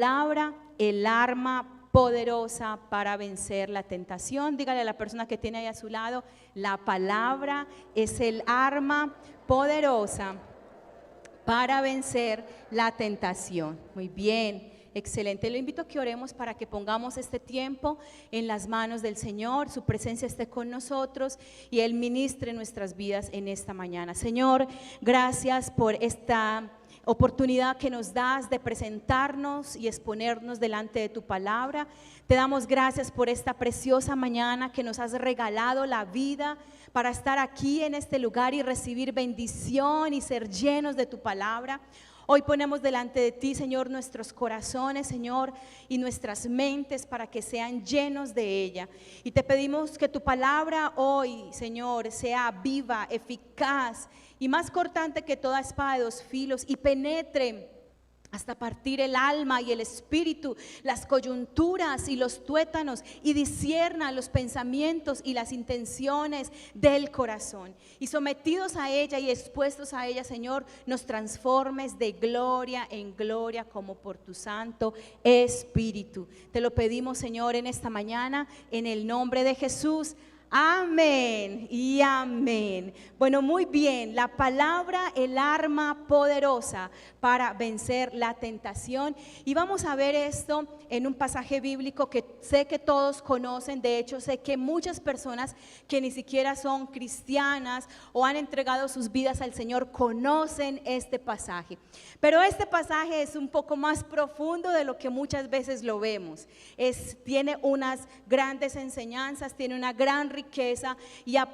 Palabra, el arma poderosa para vencer la tentación. Dígale a la persona que tiene ahí a su lado, la palabra es el arma poderosa para vencer la tentación. Muy bien, excelente. Le invito a que oremos para que pongamos este tiempo en las manos del Señor, su presencia esté con nosotros y Él ministre nuestras vidas en esta mañana. Señor, gracias por esta oportunidad que nos das de presentarnos y exponernos delante de tu palabra. Te damos gracias por esta preciosa mañana que nos has regalado la vida para estar aquí en este lugar y recibir bendición y ser llenos de tu palabra. Hoy ponemos delante de ti, Señor, nuestros corazones, Señor, y nuestras mentes para que sean llenos de ella. Y te pedimos que tu palabra hoy, Señor, sea viva, eficaz y más cortante que toda espada de dos filos y penetre hasta partir el alma y el espíritu, las coyunturas y los tuétanos, y discierna los pensamientos y las intenciones del corazón. Y sometidos a ella y expuestos a ella, Señor, nos transformes de gloria en gloria como por tu santo espíritu. Te lo pedimos, Señor, en esta mañana, en el nombre de Jesús. Amén y amén. Bueno, muy bien, la palabra, el arma poderosa para vencer la tentación. Y vamos a ver esto en un pasaje bíblico que sé que todos conocen. De hecho, sé que muchas personas que ni siquiera son cristianas o han entregado sus vidas al Señor conocen este pasaje. Pero este pasaje es un poco más profundo de lo que muchas veces lo vemos. Tiene unas grandes enseñanzas, tiene una gran riqueza y ha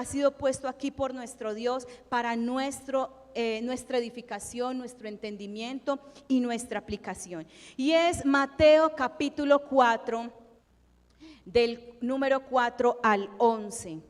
sido puesto aquí por nuestro Dios para nuestra edificación, nuestro entendimiento y nuestra aplicación. Y es Mateo capítulo 4, del número 4 al 11.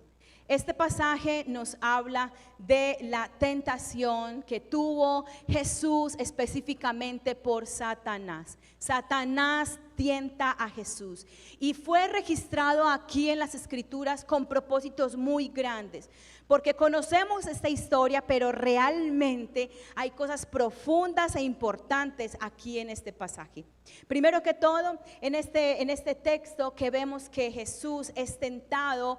Este pasaje nos habla de la tentación que tuvo Jesús específicamente por Satanás. Satanás tienta a Jesús y fue registrado aquí en las Escrituras con propósitos muy grandes, porque conocemos esta historia, pero realmente hay cosas profundas e importantes aquí en este pasaje. Primero que todo, en este texto que vemos que Jesús es tentado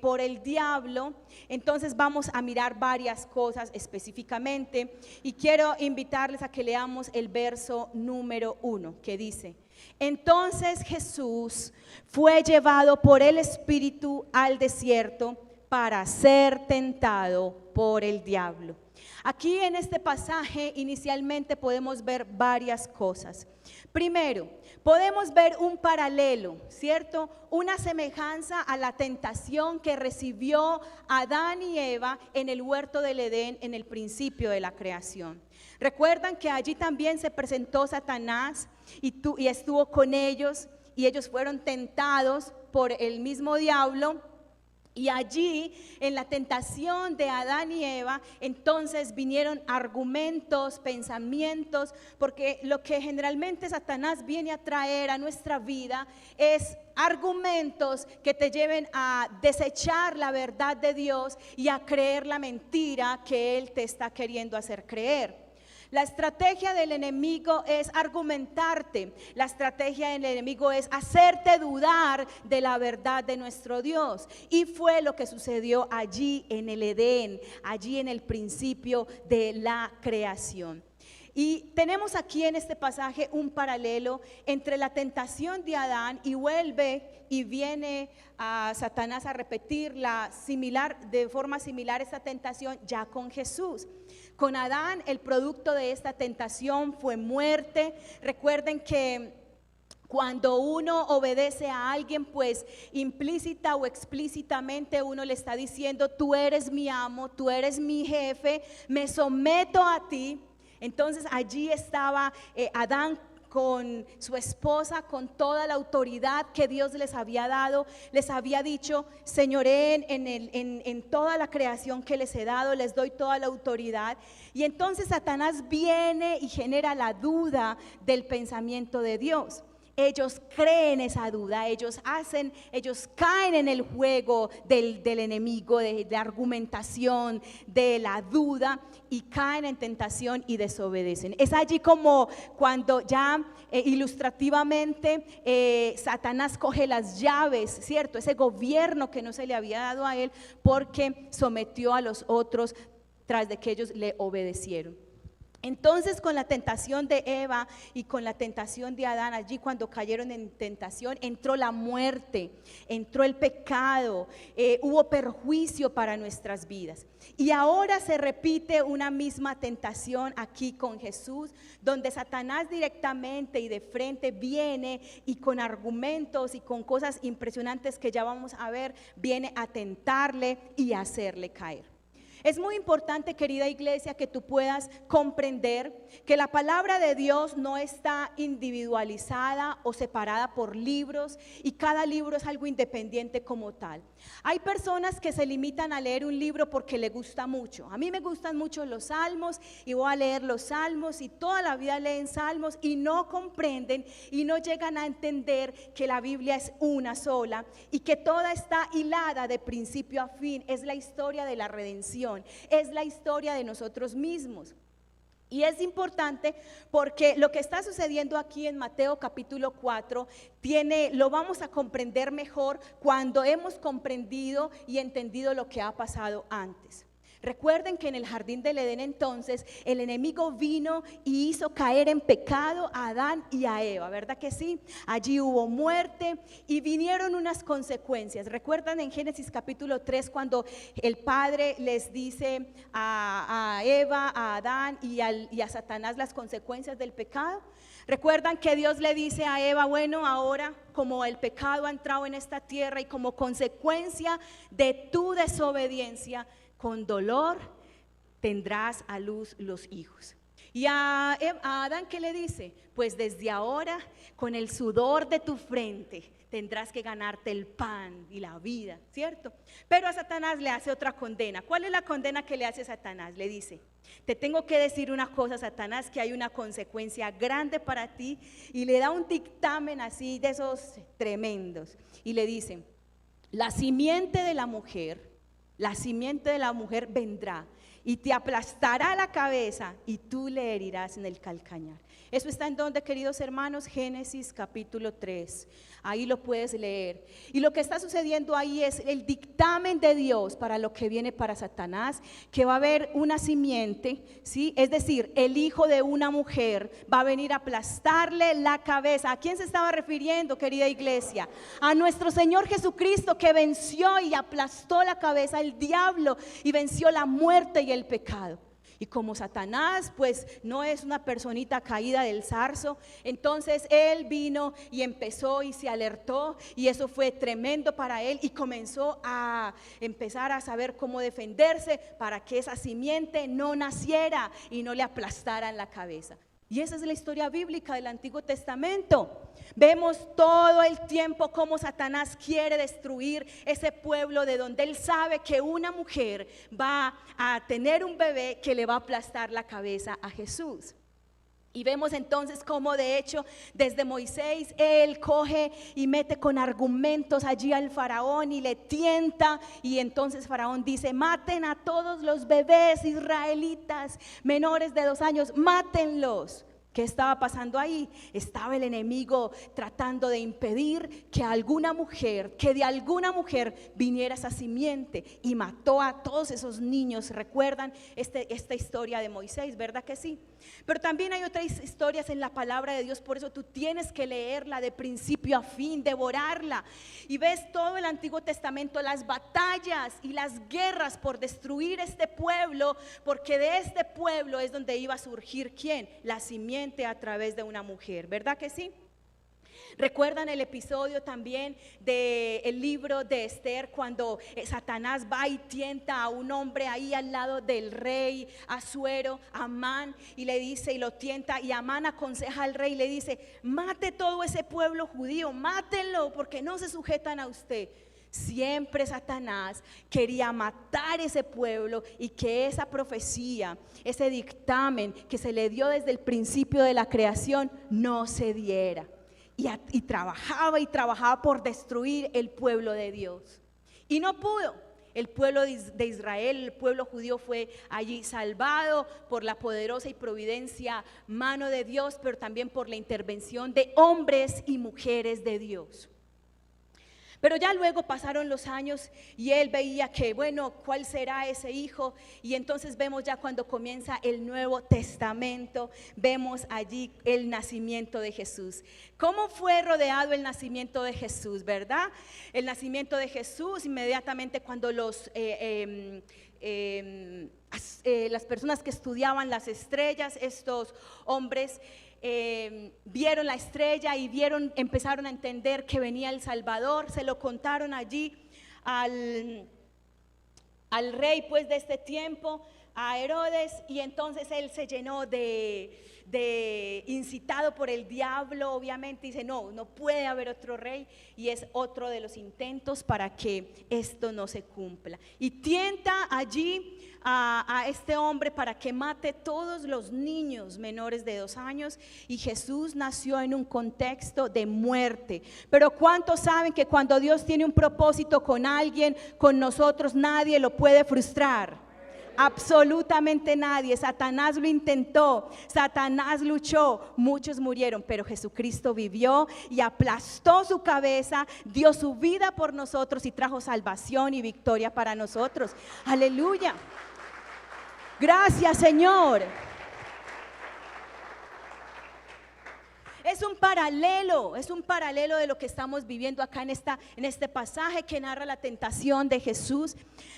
por el diablo, entonces vamos a mirar varias cosas específicamente y quiero invitarles a que leamos el verso número 1 que dice: entonces Jesús fue llevado por el Espíritu al desierto para ser tentado por el diablo. Aquí en este pasaje inicialmente podemos ver varias cosas. Primero, podemos ver un paralelo, ¿cierto? Una semejanza a la tentación que recibió Adán y Eva en el huerto del Edén en el principio de la creación. Recuerdan que allí también se presentó Satanás y estuvo con ellos y ellos fueron tentados por el mismo diablo. Y allí, en la tentación de Adán y Eva, entonces vinieron argumentos, pensamientos, porque lo que generalmente Satanás viene a traer a nuestra vida es argumentos que te lleven a desechar la verdad de Dios y a creer la mentira que Él te está queriendo hacer creer. La estrategia del enemigo es argumentarte, la estrategia del enemigo es hacerte dudar de la verdad de nuestro Dios. Y fue lo que sucedió allí en el Edén, allí en el principio de la creación. Y tenemos aquí en este pasaje un paralelo entre la tentación de Adán y vuelve y viene a Satanás a repetir de forma similar esta tentación ya con Jesús. Con Adán el producto de esta tentación fue muerte. Recuerden que cuando uno obedece a alguien, pues implícita o explícitamente uno le está diciendo: tú eres mi amo, tú eres mi jefe, me someto a ti. Entonces allí estaba Adán con su esposa, con toda la autoridad que Dios les había dado. Les había dicho: señoreen en toda la creación que les he dado, les doy toda la autoridad. Y entonces Satanás viene y genera la duda del pensamiento de Dios. ellos creen esa duda, ellos caen en el juego del enemigo, de argumentación, de la duda, y caen en tentación y desobedecen. Es allí como cuando ya ilustrativamente Satanás coge las llaves, ¿cierto? Ese gobierno que no se le había dado a él porque sometió a los otros tras de que ellos le obedecieron. Entonces, con la tentación de Eva y con la tentación de Adán, allí cuando cayeron en tentación, entró la muerte, entró el pecado, hubo perjuicio para nuestras vidas. Y ahora se repite una misma tentación aquí con Jesús, donde Satanás directamente y de frente viene y con argumentos y con cosas impresionantes que ya vamos a ver, viene a tentarle y a hacerle caer. Es muy importante, querida iglesia, que tú puedas comprender que la palabra de Dios no está individualizada o separada por libros, y cada libro es algo independiente como tal. Hay personas que se limitan a leer un libro porque le gusta mucho. A mí me gustan mucho los salmos y voy a leer los salmos, y toda la vida leen salmos y no comprenden y no llegan a entender que la Biblia es una sola y que toda está hilada de principio a fin. Es la historia de la redención. Es la historia de nosotros mismos. Y es importante porque lo que está sucediendo aquí en Mateo capítulo 4 lo vamos a comprender mejor cuando hemos comprendido y entendido lo que ha pasado antes. Recuerden que en el jardín del Edén entonces el enemigo vino y hizo caer en pecado a Adán y a Eva, ¿verdad que sí? Allí hubo muerte y vinieron unas consecuencias. ¿Recuerdan en Génesis capítulo 3 cuando el Padre les dice a Eva, a Adán y a Satanás las consecuencias del pecado? ¿Recuerdan que Dios le dice a Eva, bueno, ahora como el pecado ha entrado en esta tierra y como consecuencia de tu desobediencia, con dolor tendrás a luz los hijos? Y a Adán, ¿qué le dice? Pues desde ahora, con el sudor de tu frente, tendrás que ganarte el pan y la vida, ¿cierto? Pero a Satanás le hace otra condena. ¿Cuál es la condena que le hace Satanás? Le dice, te tengo que decir una cosa, Satanás, que hay una consecuencia grande para ti, y le da un dictamen así de esos tremendos, y le dice, la simiente de la mujer vendrá y te aplastará la cabeza y tú le herirás en el calcañar. Eso está en donde, queridos hermanos, Génesis capítulo 3. Ahí lo puedes leer. Y lo que está sucediendo ahí es el dictamen de Dios para lo que viene para Satanás, que va a haber una simiente, ¿sí? Es decir, el hijo de una mujer va a venir a aplastarle la cabeza. ¿A quién se estaba refiriendo, querida iglesia? A nuestro Señor Jesucristo, que venció y aplastó la cabeza al diablo y venció la muerte y el pecado. Y como Satanás pues no es una personita caída del zarzo, entonces él vino y empezó y se alertó, y eso fue tremendo para él, y comenzó a empezar a saber cómo defenderse para que esa simiente no naciera y no le aplastaran la cabeza. Y esa es la historia bíblica del Antiguo Testamento. Vemos todo el tiempo cómo Satanás quiere destruir ese pueblo de donde él sabe que una mujer va a tener un bebé que le va a aplastar la cabeza a Jesús. Y vemos entonces cómo de hecho desde Moisés él coge y mete con argumentos allí al faraón y le tienta, y entonces faraón dice, maten a todos los bebés israelitas menores de 2 años, mátenlos. ¿Qué estaba pasando ahí? Estaba el enemigo tratando de impedir que de alguna mujer viniera esa simiente, y mató a todos esos niños. ¿Recuerdan esta historia de Moisés? ¿Verdad que sí? Pero también hay otras historias en la palabra de Dios, por eso tú tienes que leerla de principio a fin, devorarla, y ves todo el Antiguo Testamento, las batallas y las guerras por destruir este pueblo, porque de este pueblo es donde iba a surgir ¿quién? La simiente a través de una mujer, ¿verdad que sí? ¿Recuerdan el episodio también del libro de Esther, cuando Satanás va y tienta a un hombre ahí al lado del rey Asuero, Amán, y le dice y lo tienta, y Amán aconseja al rey y le dice, mate todo ese pueblo judío, mátenlo porque no se sujetan a usted? Siempre Satanás quería matar ese pueblo y que esa profecía, ese dictamen que se le dio desde el principio de la creación no se diera. y trabajaba por destruir el pueblo de Dios. Y no pudo. El pueblo de Israel, el pueblo judío fue allí salvado por la poderosa y providencia mano de Dios, pero también por la intervención de hombres y mujeres de Dios. Pero ya luego pasaron los años y él veía que, bueno, ¿cuál será ese hijo? Y entonces vemos ya cuando comienza el Nuevo Testamento, vemos allí el nacimiento de Jesús. ¿Cómo fue rodeado el nacimiento de Jesús, verdad? El nacimiento de Jesús, inmediatamente cuando las personas que estudiaban las estrellas, estos hombres, vieron la estrella y empezaron a entender que venía el Salvador, se lo contaron allí al rey pues de este tiempo, a Herodes, y entonces él se llenó de incitado por el diablo, obviamente dice no puede haber otro rey, y es otro de los intentos para que esto no se cumpla, y tienta allí a este hombre para que mate todos los niños menores de 2 años, y Jesús nació en un contexto de muerte. Pero ¿cuántos saben que cuando Dios tiene un propósito con alguien, con nosotros, nadie lo puede frustrar? Absolutamente nadie. Satanás lo intentó, Satanás luchó, muchos murieron, pero Jesucristo vivió y aplastó su cabeza, dio su vida por nosotros y trajo salvación y victoria para nosotros. Aleluya. Gracias, Señor. Es un paralelo de lo que estamos viviendo acá en este pasaje que narra la tentación de Jesús.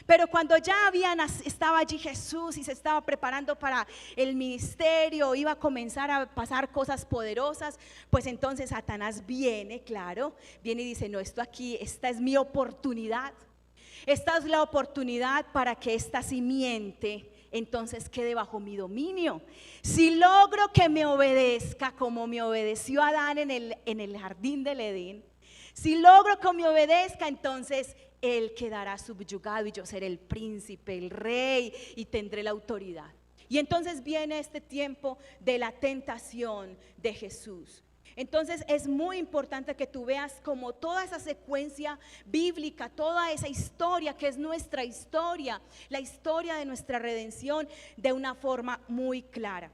Pero cuando ya estaba allí Jesús y se estaba preparando para el ministerio, iba a comenzar a pasar cosas poderosas, pues entonces Satanás viene y dice, no, esta es mi oportunidad. Esta es la oportunidad para que esta simiente entonces quede bajo mi dominio. Si logro que me obedezca como me obedeció Adán en el jardín del Edén, si logro que me obedezca, entonces él quedará subyugado y yo seré el príncipe, el rey, y tendré la autoridad. Y entonces viene este tiempo de la tentación de Jesús. Entonces es muy importante que tú veas como toda esa secuencia bíblica, toda esa historia que es nuestra historia, la historia de nuestra redención, de una forma muy clara.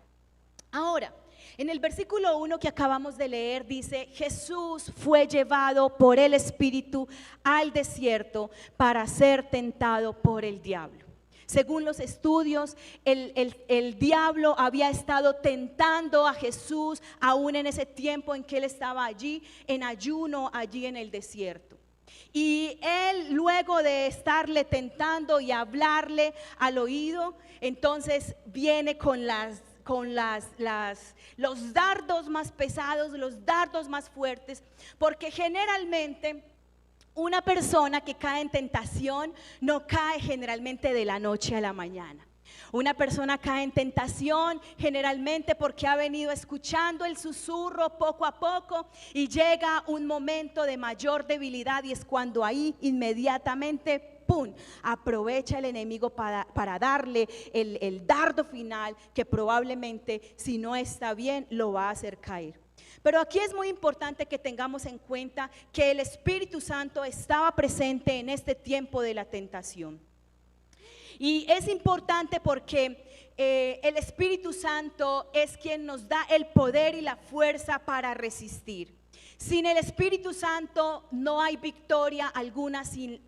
Ahora, en el versículo 1 que acabamos de leer dice, Jesús fue llevado por el Espíritu al desierto para ser tentado por el diablo. Según los estudios, el diablo había estado tentando a Jesús aún en ese tiempo en que él estaba allí en ayuno, allí en el desierto. Y él, luego de estarle tentando y hablarle al oído, entonces viene con los dardos más pesados, los dardos más fuertes, porque generalmente una persona que cae en tentación no cae generalmente de la noche a la mañana. Una persona cae en tentación generalmente porque ha venido escuchando el susurro poco a poco y llega un momento de mayor debilidad, y es cuando ahí inmediatamente ¡pum!, aprovecha el enemigo para darle el dardo final que probablemente, si no está bien, lo va a hacer caer. Pero aquí es muy importante que tengamos en cuenta que el Espíritu Santo estaba presente en este tiempo de la tentación. Y es importante porque el Espíritu Santo es quien nos da el poder y la fuerza para resistir. Sin el Espíritu Santo no hay victoria alguna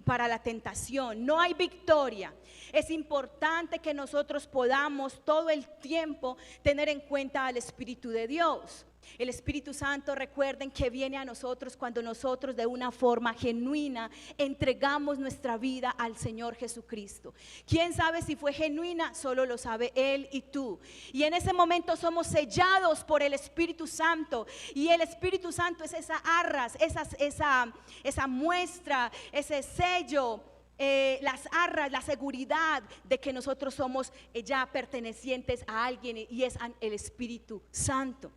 para la tentación, no hay victoria. Es importante que nosotros podamos todo el tiempo tener en cuenta al Espíritu de Dios. El Espíritu Santo, recuerden que viene a nosotros cuando nosotros de una forma genuina entregamos nuestra vida al Señor Jesucristo. ¿Quién sabe si fue genuina? Solo lo sabe Él y tú. Y en ese momento somos sellados por el Espíritu Santo. Y el Espíritu Santo es esa arras, esa muestra, ese sello. Las arras, la seguridad de que nosotros somos ya pertenecientes a alguien, y es el Espíritu Santo.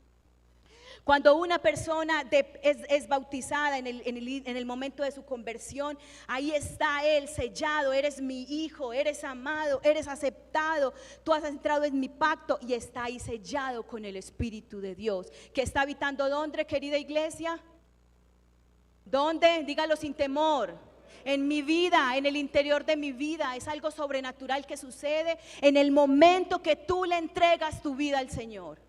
Cuando una persona es bautizada en el momento de su conversión, ahí está Él sellado: eres mi hijo, eres amado, eres aceptado, tú has entrado en mi pacto, y está ahí sellado con el Espíritu de Dios, que está habitando ¿dónde, querida iglesia? ¿Dónde? Dígalo sin temor. En mi vida, en el interior de mi vida. Es algo sobrenatural que sucede en el momento que tú le entregas tu vida al Señor.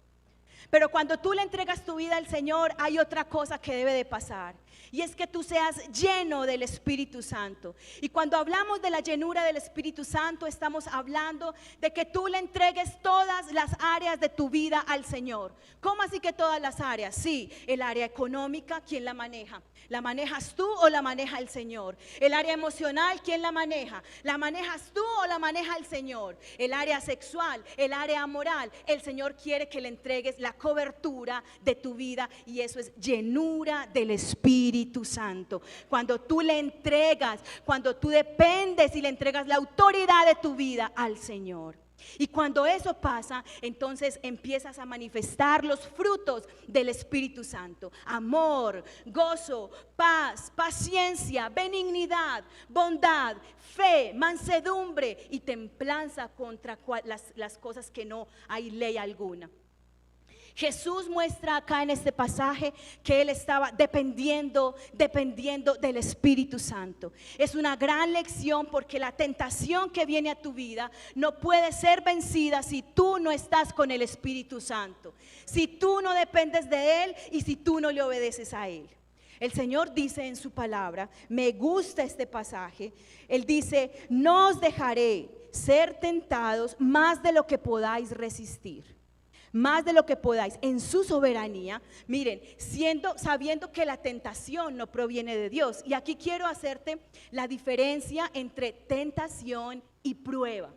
Pero cuando tú le entregas tu vida al Señor, hay otra cosa que debe de pasar, y es que tú seas lleno del Espíritu Santo. Y cuando hablamos de la llenura del Espíritu Santo, estamos hablando de que tú le entregues todas las áreas de tu vida al Señor. ¿Cómo así que todas las áreas? Sí, el área económica, ¿quién la maneja? ¿La manejas tú o la maneja el Señor? El área emocional, ¿quién la maneja? ¿La manejas tú o la maneja el Señor? El área sexual, el área moral, el Señor quiere que le entregues la cobertura de tu vida, y eso es llenura del Espíritu Santo. Cuando tú le entregas, cuando tú dependes y le entregas la autoridad de tu vida al Señor. Y cuando eso pasa, entonces empiezas a manifestar los frutos del Espíritu Santo: amor, gozo, paz, paciencia, benignidad, bondad, fe, mansedumbre y templanza, contra las cosas que no hay ley alguna. Jesús muestra acá en este pasaje que Él estaba dependiendo del Espíritu Santo. Es una gran lección, porque la tentación que viene a tu vida no puede ser vencida si tú no estás con el Espíritu Santo, si tú no dependes de Él y si tú no le obedeces a Él. El Señor dice en su palabra, me gusta este pasaje, Él dice: no os dejaré ser tentados más de lo que podáis resistir. Más de lo que podáis, en su soberanía. Miren, sabiendo que la tentación no proviene de Dios. Y aquí quiero hacerte la diferencia entre tentación y prueba.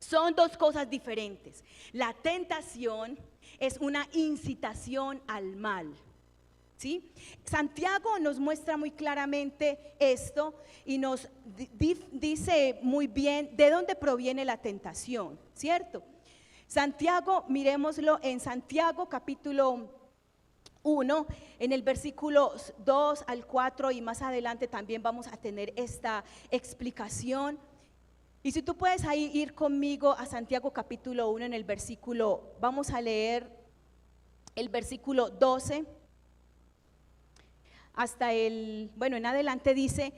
Son dos cosas diferentes. La tentación es una incitación al mal, ¿sí? Santiago nos muestra muy claramente esto y nos dice muy bien de dónde proviene la tentación, ¿cierto? Santiago, miremoslo en Santiago capítulo 1, en el versículo 2 al 4, y más adelante también vamos a tener esta explicación. Y si tú puedes ahí ir conmigo a Santiago capítulo 1, en el versículo, vamos a leer el versículo 12 hasta en adelante dice: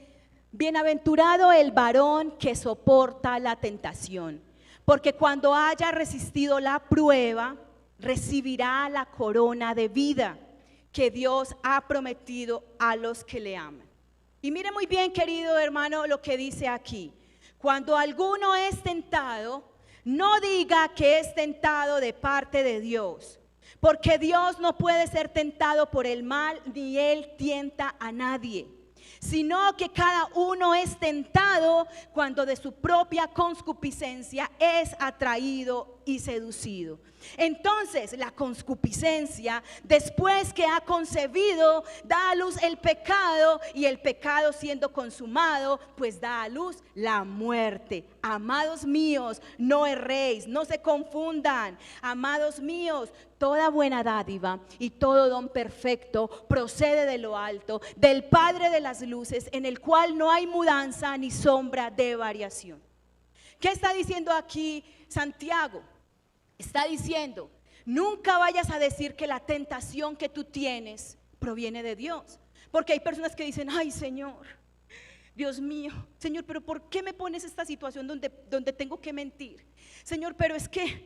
bienaventurado el varón que soporta la tentación, porque cuando haya resistido la prueba, recibirá la corona de vida que Dios ha prometido a los que le aman. Y mire muy bien, querido hermano, lo que dice aquí: cuando alguno es tentado, no diga que es tentado de parte de Dios, porque Dios no puede ser tentado por el mal, ni Él tienta a nadie, sino que cada uno es tentado cuando de su propia concupiscencia es atraído y seducido. Entonces la concupiscencia, después que ha concebido, da a luz el pecado, y el pecado, siendo consumado, pues da a luz la muerte. Amados míos, no erréis, no se confundan. Amados míos, toda buena dádiva y todo don perfecto procede de lo alto, del Padre de las luces, en el cual no hay mudanza ni sombra de variación. ¿Qué está diciendo aquí Santiago? Está diciendo: nunca vayas a decir que la tentación que tú tienes proviene de Dios, porque hay personas que dicen: ay, Señor, Dios mío, Señor, pero ¿por qué me pones esta situación donde tengo que mentir? Señor, pero es que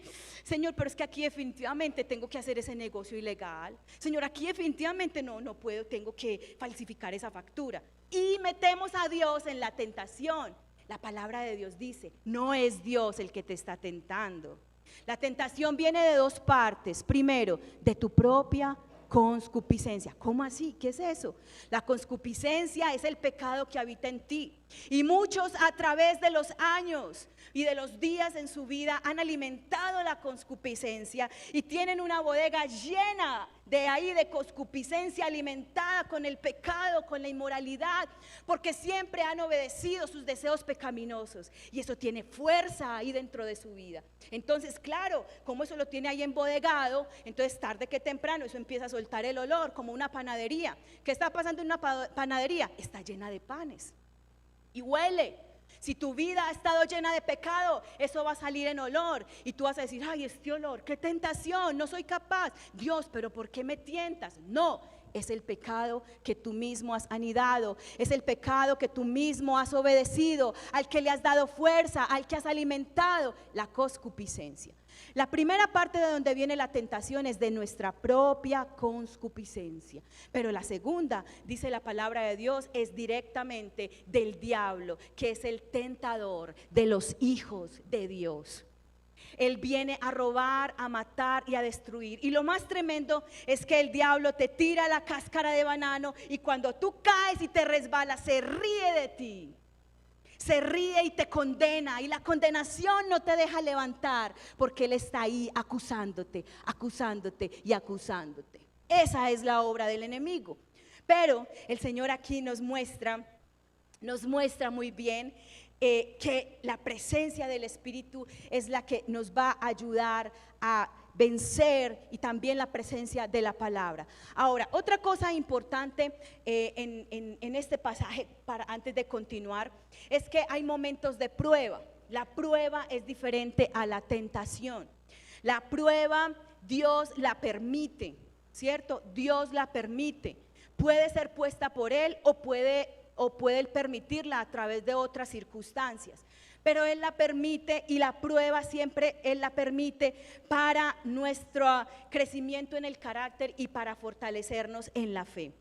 aquí definitivamente tengo que hacer ese negocio ilegal. Señor, aquí definitivamente no puedo, tengo que falsificar esa factura. Y metemos a Dios en la tentación. La palabra de Dios dice: no es Dios el que te está tentando. La tentación viene de dos partes. Primero, de tu propia concupiscencia. ¿Cómo así? ¿Qué es eso? La concupiscencia es el pecado que habita en ti. Y muchos, a través de los años y de los días en su vida, han alimentado la concupiscencia y tienen una bodega llena de ahí, de concupiscencia, alimentada con el pecado, con la inmoralidad, porque siempre han obedecido sus deseos pecaminosos, y eso tiene fuerza ahí dentro de su vida. Entonces, claro, como eso lo tiene ahí embodegado, entonces tarde que temprano eso empieza a soltar el olor, como una panadería. ¿Qué está pasando en una panadería? Está llena de panes y huele. Si tu vida ha estado llena de pecado, eso va a salir en olor, y tú vas a decir: ay, este olor, qué tentación, no soy capaz. Dios, pero ¿por qué me tientas? No, es el pecado que tú mismo has anidado, es el pecado que tú mismo has obedecido, al que le has dado fuerza, al que has alimentado, la concupiscencia. La primera parte de donde viene la tentación es de nuestra propia concupiscencia, pero la segunda, dice la palabra de Dios, es directamente del diablo, que es el tentador de los hijos de Dios. Él viene a robar, a matar y a destruir. Y lo más tremendo es que el diablo te tira la cáscara de banano, y cuando tú caes y te resbalas, se ríe de ti. Se ríe y te condena, y la condenación no te deja levantar, porque Él está ahí acusándote, acusándote y acusándote. Esa es la obra del enemigo. Pero el Señor aquí nos muestra muy bien que la presencia del Espíritu es la que nos va a ayudar a vencer, y también la presencia de la palabra. Ahora, otra cosa importante en este pasaje, antes de continuar, es que hay momentos de prueba. La prueba es diferente a la tentación. La prueba Dios la permite, ¿cierto? Dios la permite. Puede ser puesta por Él, o puede Él permitirla a través de otras circunstancias, pero Él la permite, y la prueba siempre Él la permite para nuestro crecimiento en el carácter y para fortalecernos en la fe.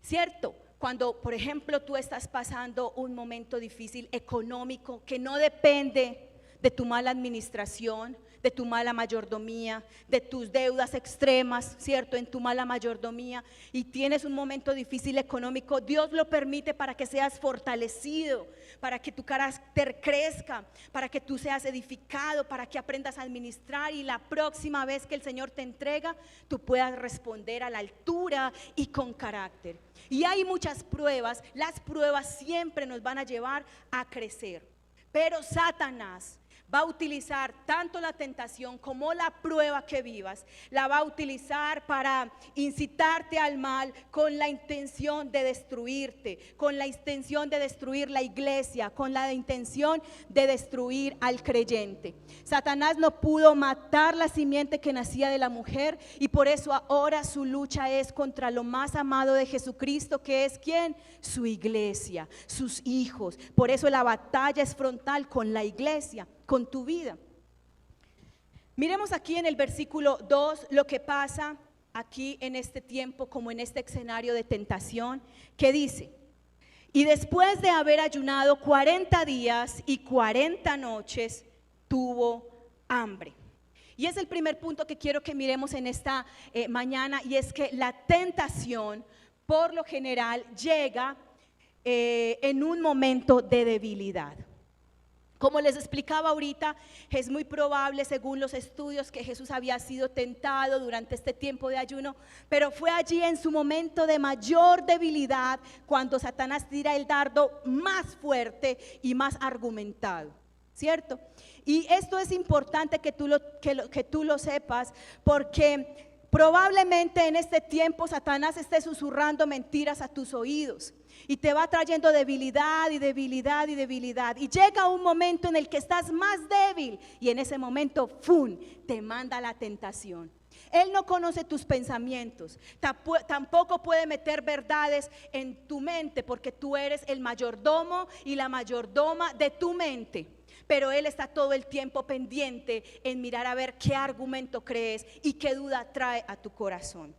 ¿Cierto? Cuando, por ejemplo, tú estás pasando un momento difícil económico que no depende de tu mala administración, de tu mala mayordomía, de tus deudas extremas, ¿cierto? En tu mala mayordomía, y tienes un momento difícil económico, Dios lo permite para que seas fortalecido, para que tu carácter crezca, para que tú seas edificado, para que aprendas a administrar, y la próxima vez que el Señor te entrega, tú puedas responder a la altura y con carácter. Y hay muchas pruebas. Las pruebas siempre nos van a llevar a crecer, pero Satanás va a utilizar tanto la tentación como la prueba que vivas, la va a utilizar para incitarte al mal, con la intención de destruirte, con la intención de destruir la iglesia, con la intención de destruir al creyente. Satanás no pudo matar la simiente que nacía de la mujer, y por eso ahora su lucha es contra lo más amado de Jesucristo, que es ¿quién? Su iglesia, sus hijos. Por eso la batalla es frontal con la iglesia, con tu vida. Miremos aquí en el versículo 2 lo que pasa aquí en este tiempo, como en este escenario de tentación, que dice: y después de haber ayunado 40 días y 40 noches, tuvo hambre. Y es el primer punto que quiero que miremos en esta mañana, y es que la tentación por lo general llega en un momento de debilidad. Como les explicaba ahorita, es muy probable, según los estudios, que Jesús había sido tentado durante este tiempo de ayuno, pero fue allí en su momento de mayor debilidad cuando Satanás tira el dardo más fuerte y más argumentado, ¿cierto? Y esto es importante que tú lo sepas, porque probablemente en este tiempo Satanás esté susurrando mentiras a tus oídos, y te va trayendo debilidad y debilidad y debilidad, y llega un momento en el que estás más débil, y en ese momento ¡fum!, te manda la tentación. Él no conoce tus pensamientos, tampoco puede meter verdades en tu mente, porque tú eres el mayordomo y la mayordoma de tu mente. Pero Él está todo el tiempo pendiente en mirar a ver qué argumento crees y qué duda trae a tu corazón.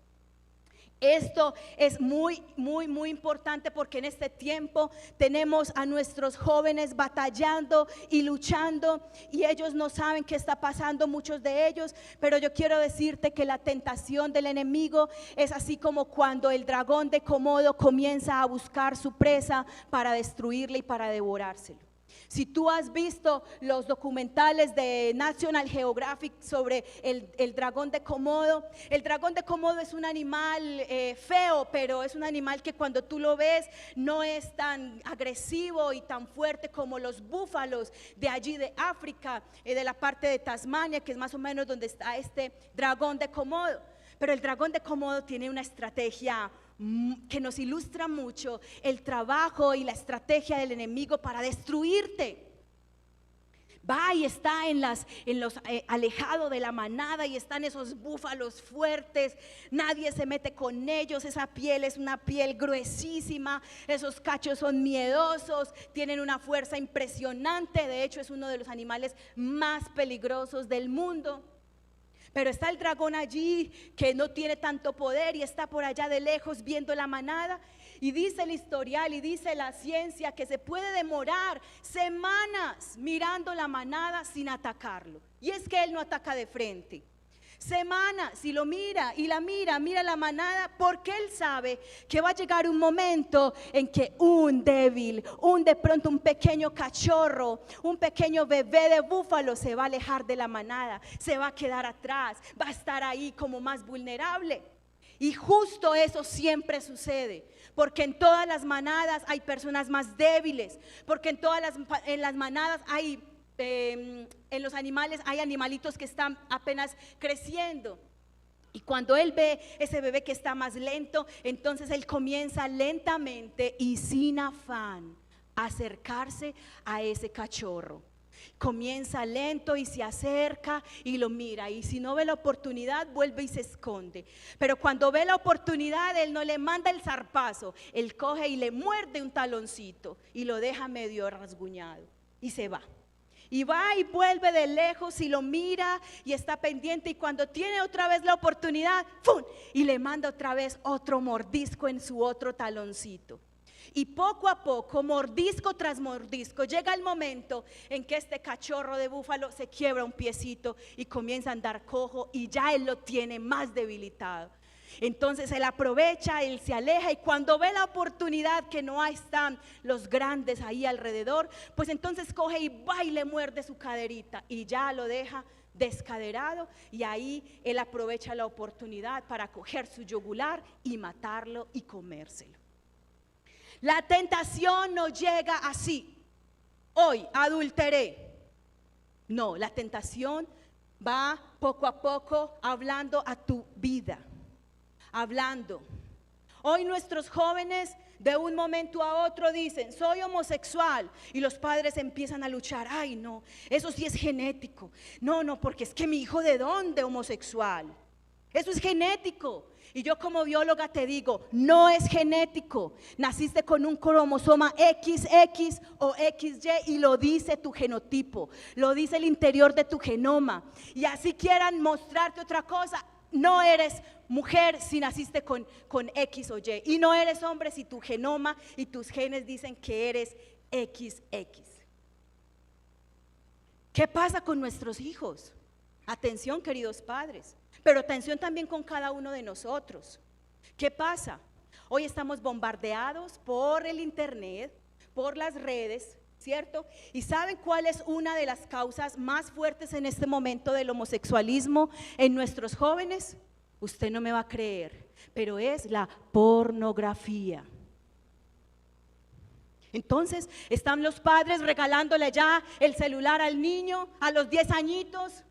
Esto es muy importante, porque en este tiempo tenemos a nuestros jóvenes batallando y luchando, y ellos no saben qué está pasando, muchos de ellos. Pero yo quiero decirte que la tentación del enemigo es así como cuando el dragón de Komodo comienza a buscar su presa para destruirle y para devorárselo. Si tú has visto los documentales de National Geographic sobre el dragón de Komodo, el dragón de Komodo es un animal feo, pero es un animal que cuando tú lo ves no es tan agresivo y tan fuerte como los búfalos de allí de África, de la parte de Tasmania, que es más o menos donde está este dragón de Komodo. Pero el dragón de Komodo tiene una estrategia que nos ilustra mucho el trabajo y la estrategia del enemigo para destruirte. Va y está alejado de la manada, y están esos búfalos fuertes, nadie se mete con ellos, esa piel es una piel gruesísima, esos cachos son miedosos, tienen una fuerza impresionante, de hecho es uno de los animales más peligrosos del mundo. Pero está el dragón allí que no tiene tanto poder y está por allá de lejos viendo la manada, y dice el historial y dice la ciencia que se puede demorar semanas mirando la manada sin atacarlo. Y es que él no ataca de frente. Semanas, si lo mira y mira la manada, porque él sabe que va a llegar un momento en que un débil, de pronto un pequeño cachorro, un pequeño bebé de búfalo se va a alejar de la manada, se va a quedar atrás, va a estar ahí como más vulnerable. Y justo eso siempre sucede, porque en todas las manadas hay personas más débiles, porque en las manadas hay en los animales hay animalitos que están apenas creciendo, y cuando él ve ese bebé que está más lento, entonces él comienza lentamente y sin afán a acercarse a ese cachorro. Comienza lento y se acerca y lo mira, y si no ve la oportunidad vuelve y se esconde. Pero cuando ve la oportunidad, él no le manda el zarpazo, él coge y le muerde un taloncito y lo deja medio rasguñado y se va. Y va y vuelve de lejos y lo mira y está pendiente, y cuando tiene otra vez la oportunidad, ¡fum!, y le manda otra vez otro mordisco en su otro taloncito. Y poco a poco, mordisco tras mordisco, llega el momento en que este cachorro de búfalo se quiebra un piecito y comienza a andar cojo, y ya él lo tiene más debilitado. Entonces él aprovecha, él se aleja, y cuando ve la oportunidad que no están los grandes ahí alrededor, pues entonces coge y va y le muerde su caderita y ya lo deja descaderado, y ahí él aprovecha la oportunidad para coger su yugular y matarlo y comérselo. La tentación no llega así: hoy adulteré. No, la tentación va poco a poco hablando a tu vida. Hablando. Hoy nuestros jóvenes de un momento a otro dicen: soy homosexual, y los padres empiezan a luchar. Ay, no, eso sí es genético. No, porque es que mi hijo, ¿de dónde homosexual? Eso es genético. Y yo como bióloga te digo, no es genético. Naciste con un cromosoma XX o XY, y lo dice tu genotipo, lo dice el interior de tu genoma. Y así quieran mostrarte otra cosa, no eres mujer si naciste con X o Y, y no eres hombre si tu genoma y tus genes dicen que eres XX. ¿Qué pasa con nuestros hijos? Atención, queridos padres, pero atención también con cada uno de nosotros. ¿Qué pasa? Hoy estamos bombardeados por el internet, por las redes, ¿cierto? ¿Y saben cuál es una de las causas más fuertes en este momento del homosexualismo en nuestros jóvenes? Usted no me va a creer, pero es la pornografía. Entonces están los padres regalándole ya el celular al niño a los 10 añitos.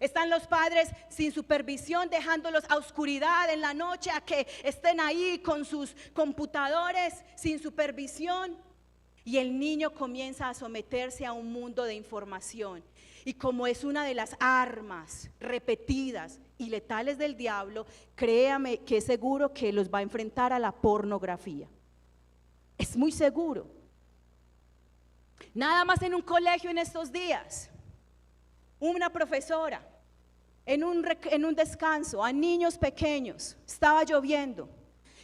Están los padres sin supervisión, dejándolos a oscuridad en la noche, a que estén ahí con sus computadores sin supervisión. Y el niño comienza a someterse a un mundo de información. Y como es una de las armas repetidas y letales del diablo, créame que es seguro que los va a enfrentar a la pornografía. Es muy seguro. Nada más en un colegio en estos días, una profesora en un descanso a niños pequeños, estaba lloviendo,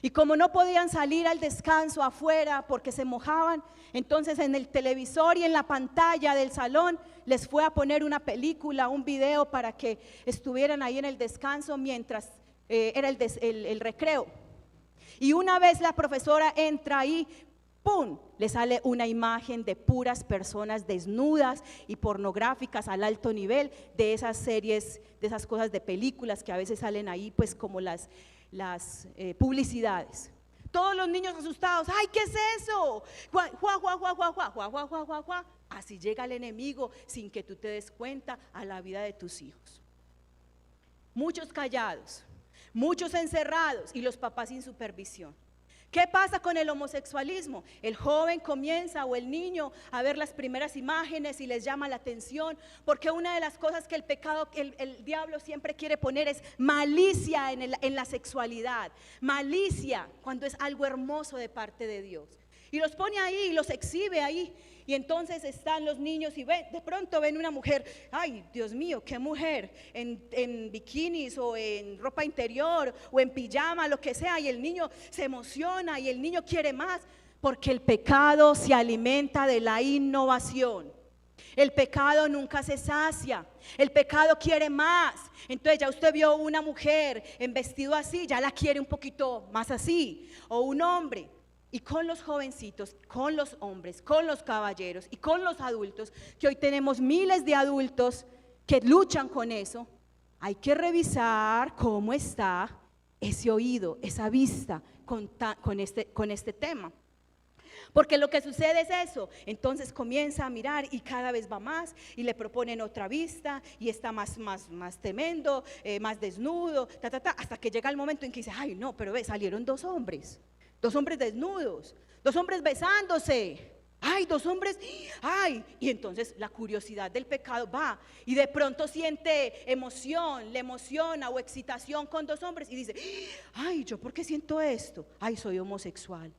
y como no podían salir al descanso afuera porque se mojaban, entonces en el televisor y en la pantalla del salón les fue a poner una película, un video, para que estuvieran ahí en el descanso mientras era el recreo. Y una vez la profesora entra ahí, ¡pum!, le sale una imagen de puras personas desnudas y pornográficas al alto nivel, de esas series, de esas cosas de películas que a veces salen ahí, pues como las publicidades. Todos los niños asustados, ¡ay, qué es eso! ¡Juá, juá, juá, juá, juá, juá, juá, juá, juá, juá, juá! Así llega el enemigo sin que tú te des cuenta a la vida de tus hijos. Muchos callados, muchos encerrados y los papás sin supervisión. ¿Qué pasa con el homosexualismo? El joven comienza, o el niño, a ver las primeras imágenes y les llama la atención, porque una de las cosas que el pecado, el diablo siempre quiere poner es malicia en la sexualidad. Malicia cuando es algo hermoso de parte de Dios. Y los pone ahí y los exhibe ahí. Y entonces están los niños y de pronto ven una mujer, ay, Dios mío, qué mujer, en bikinis o en ropa interior o en pijama, lo que sea, y el niño se emociona y el niño quiere más, porque el pecado se alimenta de la innovación. El pecado nunca se sacia, el pecado quiere más. Entonces ya usted vio una mujer en vestido así, ya la quiere un poquito más así, o un hombre. Y con los jovencitos, con los hombres, con los caballeros y con los adultos, que hoy tenemos miles de adultos que luchan con eso, hay que revisar cómo está ese oído, esa vista con este tema. Porque lo que sucede es eso, entonces comienza a mirar y cada vez va más y le proponen otra vista y está más tremendo, más desnudo, hasta que llega el momento en que dice, ay no, pero salieron dos hombres desnudos, dos hombres besándose, ay, dos hombres, ay, y entonces la curiosidad del pecado va y de pronto siente emoción, le emociona o excitación con dos hombres y dice, ay, ¿yo por qué siento esto? Ay, soy homosexual.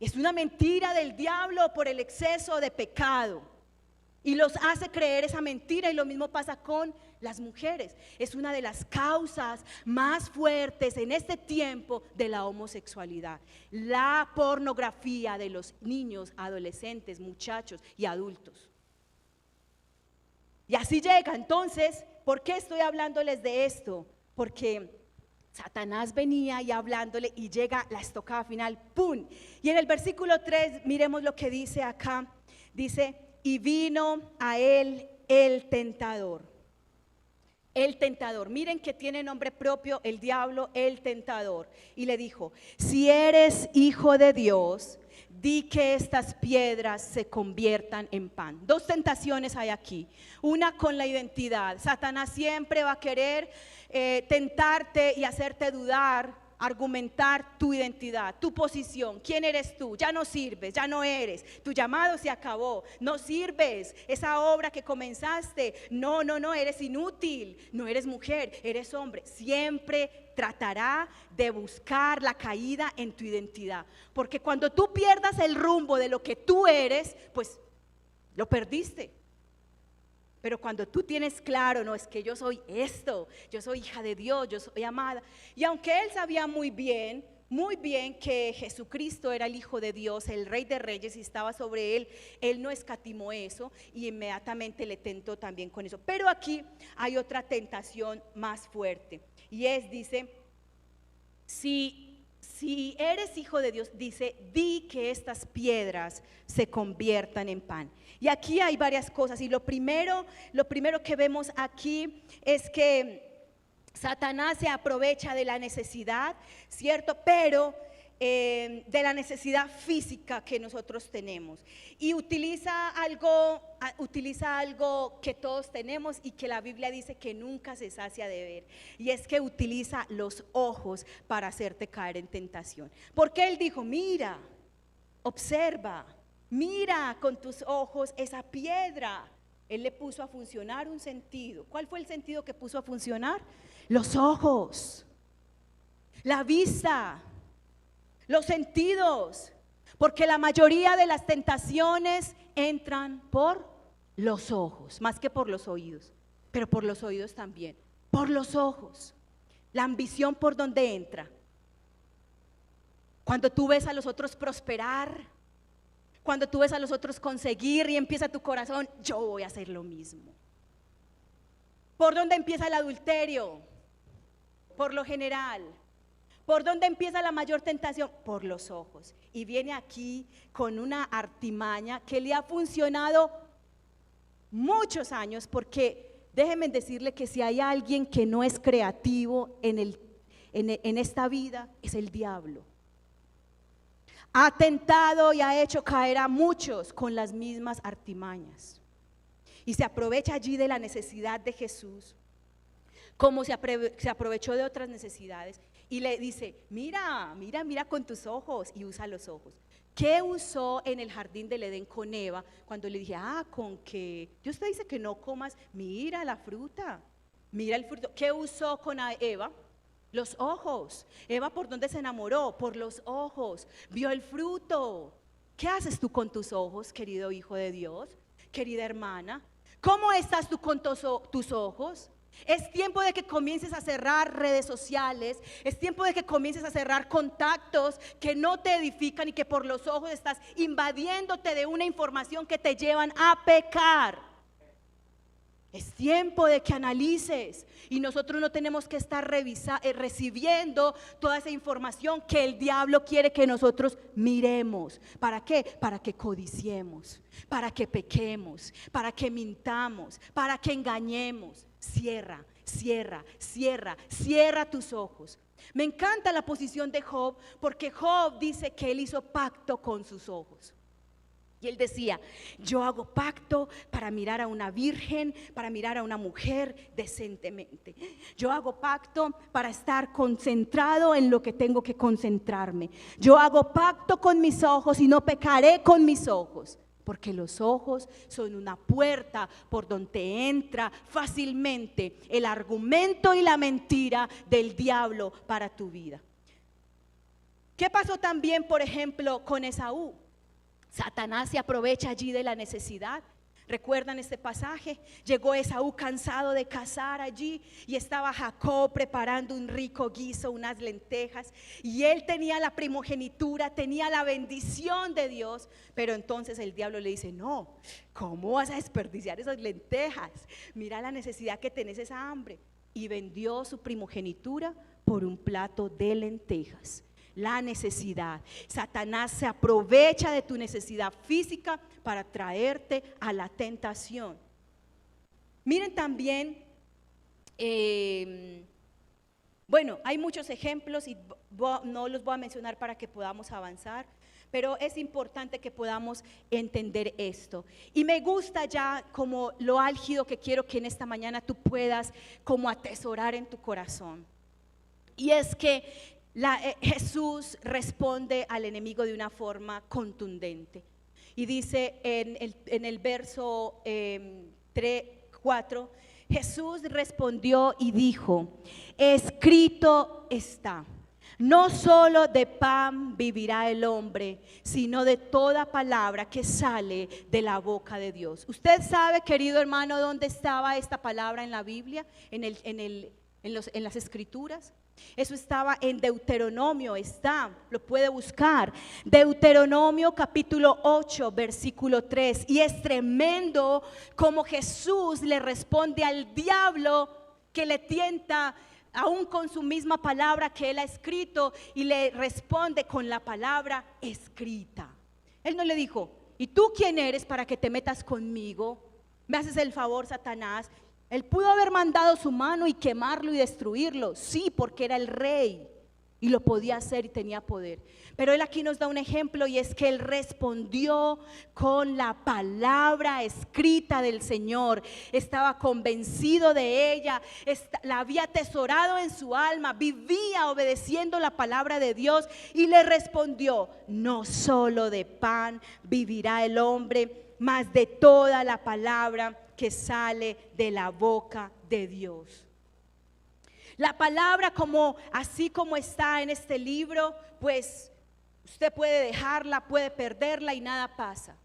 Es una mentira del diablo por el exceso de pecado. Y los hace creer esa mentira, y lo mismo pasa con las mujeres. Es una de las causas más fuertes en este tiempo de la homosexualidad, la pornografía de los niños, adolescentes, muchachos y adultos. Y así llega. Entonces, ¿por qué estoy hablándoles de esto? Porque Satanás venía y hablándole y llega la estocada final, ¡pum! Y en el versículo 3, miremos lo que dice acá, dice, y vino a él el tentador. El tentador, miren que tiene nombre propio el diablo, el tentador. Y le dijo, si eres hijo de Dios, di que estas piedras se conviertan en pan. Dos tentaciones hay aquí. Una con la identidad. Satanás siempre va a querer tentarte y hacerte dudar, argumentar tu identidad, tu posición, quién eres tú, ya no sirves, ya no eres, tu llamado se acabó, no sirves, esa obra que comenzaste, no, eres inútil, no eres mujer, eres hombre. Siempre tratará de buscar la caída en tu identidad, porque cuando tú pierdas el rumbo de lo que tú eres, pues lo perdiste. Pero cuando tú tienes claro, no, es que yo soy esto, yo soy hija de Dios, yo soy amada. Y aunque él sabía muy bien que Jesucristo era el Hijo de Dios, el Rey de Reyes, y estaba sobre él, él no escatimó eso y inmediatamente le tentó también con eso. Pero aquí hay otra tentación más fuerte, y dice, si eres hijo de Dios, dice, di que estas piedras se conviertan en pan. Y aquí hay varias cosas, y lo primero que vemos aquí es que Satanás se aprovecha de la necesidad, ¿cierto? Pero de la necesidad física que nosotros tenemos, y utiliza algo que todos tenemos y que la Biblia dice que nunca se sacia de ver, y es que utiliza los ojos para hacerte caer en tentación. Porque él dijo, mira, observa, mira con tus ojos esa piedra. Él le puso a funcionar un sentido. ¿Cuál fue el sentido que puso a funcionar? Los ojos, la vista, los sentidos, porque la mayoría de las tentaciones entran por los ojos, más que por los oídos, pero por los oídos también, por los ojos. La ambición, por donde entra. Cuando tú ves a los otros prosperar, cuando tú ves a los otros conseguir y empieza tu corazón, yo voy a hacer lo mismo. ¿Por dónde empieza el adulterio? Por lo general, ¿Por dónde empieza la mayor tentación? Por los ojos. Y viene aquí con una artimaña que le ha funcionado muchos años, porque déjenme decirle que si hay alguien que no es creativo en esta vida, es el diablo. Ha tentado y ha hecho caer a muchos con las mismas artimañas. Y se aprovecha allí de la necesidad de Jesús, como se aprovechó de otras necesidades. Y le dice, mira con tus ojos, y usa los ojos. ¿Qué usó en el jardín del Edén con Eva? Cuando le dije, con que Dios te dice que no comas, mira la fruta, mira el fruto. ¿Qué usó con Eva? Los ojos. Eva, ¿por dónde se enamoró? Por los ojos. Vio el fruto. ¿Qué haces tú con tus ojos, querido hijo de Dios? Querida hermana, ¿cómo estás tú con tus ojos? Es tiempo de que comiences a cerrar redes sociales, es tiempo de que comiences a cerrar contactos que no te edifican y que por los ojos estás invadiéndote de una información que te llevan a pecar. Es tiempo de que analices, y nosotros no tenemos que estar recibiendo toda esa información que el diablo quiere que nosotros miremos. ¿Para qué? Para que codiciemos, para que pequemos, para que mintamos, para que engañemos. Cierra tus ojos. Me encanta la posición de Job, porque Job dice que él hizo pacto con sus ojos. Y él decía, yo hago pacto para mirar a una virgen, para mirar a una mujer decentemente. Yo hago pacto para estar concentrado en lo que tengo que concentrarme. Yo hago pacto con mis ojos y no pecaré con mis ojos. Porque los ojos son una puerta por donde entra fácilmente el argumento y la mentira del diablo para tu vida. ¿Qué pasó también, por ejemplo, con Esaú? Satanás se aprovecha allí de la necesidad. ¿Recuerdan este pasaje? Llegó Esaú cansado de cazar allí y estaba Jacob preparando un rico guiso, unas lentejas, y él tenía la primogenitura, tenía la bendición de Dios, pero entonces el diablo le dice, no, ¿cómo vas a desperdiciar esas lentejas? Mira la necesidad que tenés, esa hambre. Y vendió su primogenitura por un plato de lentejas. La necesidad. Satanás se aprovecha de tu necesidad física para traerte a la tentación. Miren también, hay muchos ejemplos y no los voy a mencionar para que podamos avanzar, pero es importante que podamos entender esto. Y me gusta ya como lo álgido que quiero que en esta mañana tú puedas como atesorar en tu corazón. Y es que Jesús responde al enemigo de una forma contundente. Y dice en el verso 4, Jesús respondió y dijo, escrito está, no solo de pan vivirá el hombre, sino de toda palabra que sale de la boca de Dios. ¿Usted sabe, querido hermano, dónde estaba esta palabra en la Biblia, en las escrituras? Eso estaba en Deuteronomio, lo puede buscar. Deuteronomio capítulo 8, versículo 3. Y es tremendo como Jesús le responde al diablo que le tienta, aún con su misma palabra que él ha escrito, y le responde con la palabra escrita. Él no le dijo, ¿y tú quién eres para que te metas conmigo? ¿Me haces el favor, Satanás? Él pudo haber mandado su mano y quemarlo y destruirlo, sí, porque era el rey y lo podía hacer y tenía poder. Pero él aquí nos da un ejemplo, y es que él respondió con la palabra escrita del Señor. Estaba convencido de ella, la había atesorado en su alma, vivía obedeciendo la palabra de Dios, y le respondió, no solo de pan vivirá el hombre, mas de toda la palabra que sale de la boca de Dios. La palabra, así como está en este libro, pues usted puede dejarla, puede perderla y nada pasa.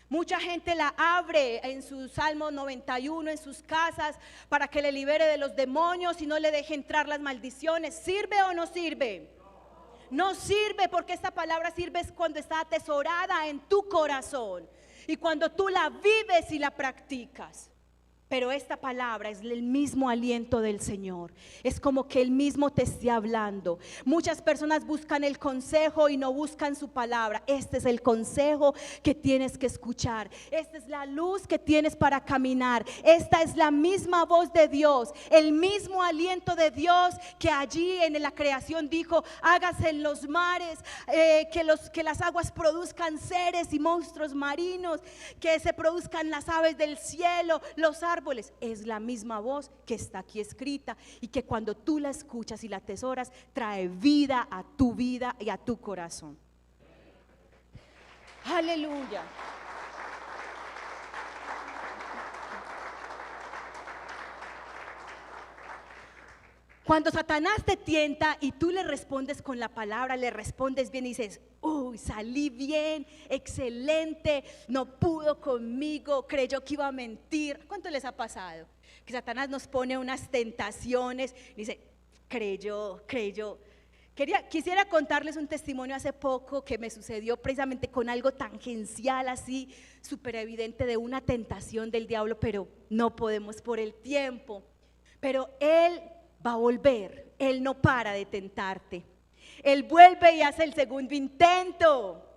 Mucha gente la abre en su Salmo 91 en sus casas para que le libere de los demonios y no le deje entrar las maldiciones. ¿Sirve o no sirve? No sirve, porque esta palabra sirve cuando está atesorada en tu corazón y cuando tú la vives y la practicas. Pero esta palabra es el mismo aliento del Señor. Es como que Él mismo te esté hablando. Muchas personas buscan el consejo y no buscan su palabra. Este es el consejo que tienes que escuchar. Esta es la luz que tienes para caminar. Esta es la misma voz de Dios. El mismo aliento de Dios que allí en la creación dijo: hágase en los mares, que las aguas produzcan seres y monstruos marinos, que se produzcan las aves del cielo, los árboles. Es la misma voz que está aquí escrita y que cuando tú la escuchas y la atesoras trae vida a tu vida y a tu corazón. Aleluya. Cuando Satanás te tienta y tú le respondes con la palabra, le respondes bien y dices: uy, salí bien, excelente, no pudo conmigo, creyó que iba a mentir. ¿Cuánto les ha pasado? Que Satanás nos pone unas tentaciones y dice: creyó. Quisiera contarles un testimonio hace poco que me sucedió precisamente con algo tangencial así, súper evidente, de una tentación del diablo, pero no podemos por el tiempo. Pero él va a volver, Él no para de tentarte. Él vuelve y hace el segundo intento.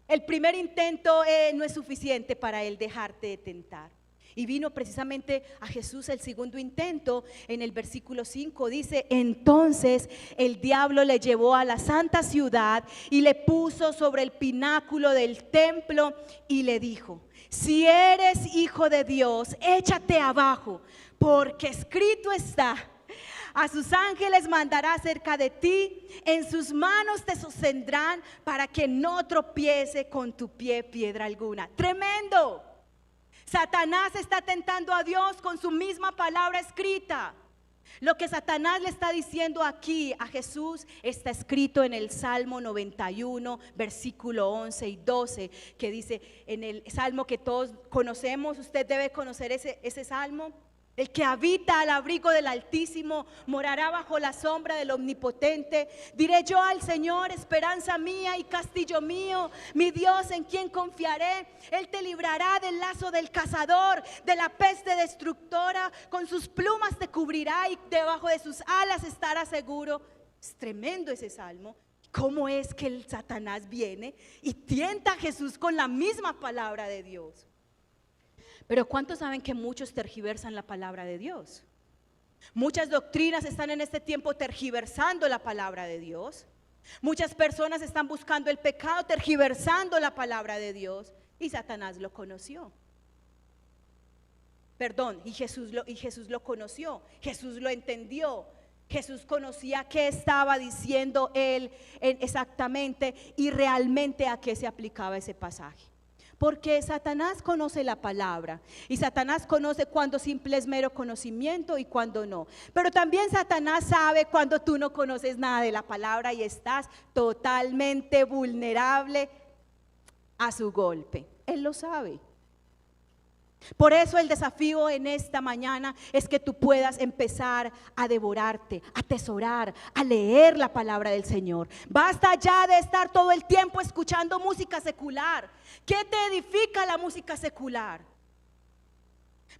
El primer intento no es suficiente para Él dejarte de tentar. Y vino precisamente a Jesús el segundo intento. En el versículo 5 dice: entonces el diablo le llevó a la santa ciudad y le puso sobre el pináculo del templo y le dijo: si eres hijo de Dios, échate abajo, porque escrito está: a sus ángeles mandará cerca de ti, en sus manos te sostendrán para que no tropiece con tu pie piedra alguna. Tremendo. Satanás está tentando a Dios con su misma palabra escrita. Lo que Satanás le está diciendo aquí a Jesús está escrito en el Salmo 91, versículo 11 y 12, que dice, en el Salmo que todos conocemos, usted debe conocer ese Salmo. El que habita al abrigo del Altísimo morará bajo la sombra del Omnipotente. Diré yo al Señor: esperanza mía y castillo mío, mi Dios en quien confiaré. Él te librará del lazo del cazador, de la peste destructora. Con sus plumas te cubrirá y debajo de sus alas estarás seguro. Es tremendo ese salmo. ¿Cómo es que el Satanás viene y tienta a Jesús con la misma palabra de Dios? Pero ¿cuántos saben que muchos tergiversan la palabra de Dios? Muchas doctrinas están en este tiempo tergiversando la palabra de Dios. Muchas personas están buscando el pecado, tergiversando la palabra de Dios. Y Satanás lo conoció. Y Jesús lo conoció. Jesús lo entendió. Jesús conocía qué estaba diciendo él exactamente y realmente a qué se aplicaba ese pasaje. Porque Satanás conoce la palabra y Satanás conoce cuando simple es mero conocimiento y cuando no. Pero también Satanás sabe cuando tú no conoces nada de la palabra y estás totalmente vulnerable a su golpe. Él lo sabe. Por eso el desafío en esta mañana es que tú puedas empezar a devorarte, a atesorar, a leer la palabra del Señor. Basta ya de estar todo el tiempo escuchando música secular. ¿Qué te edifica la música secular?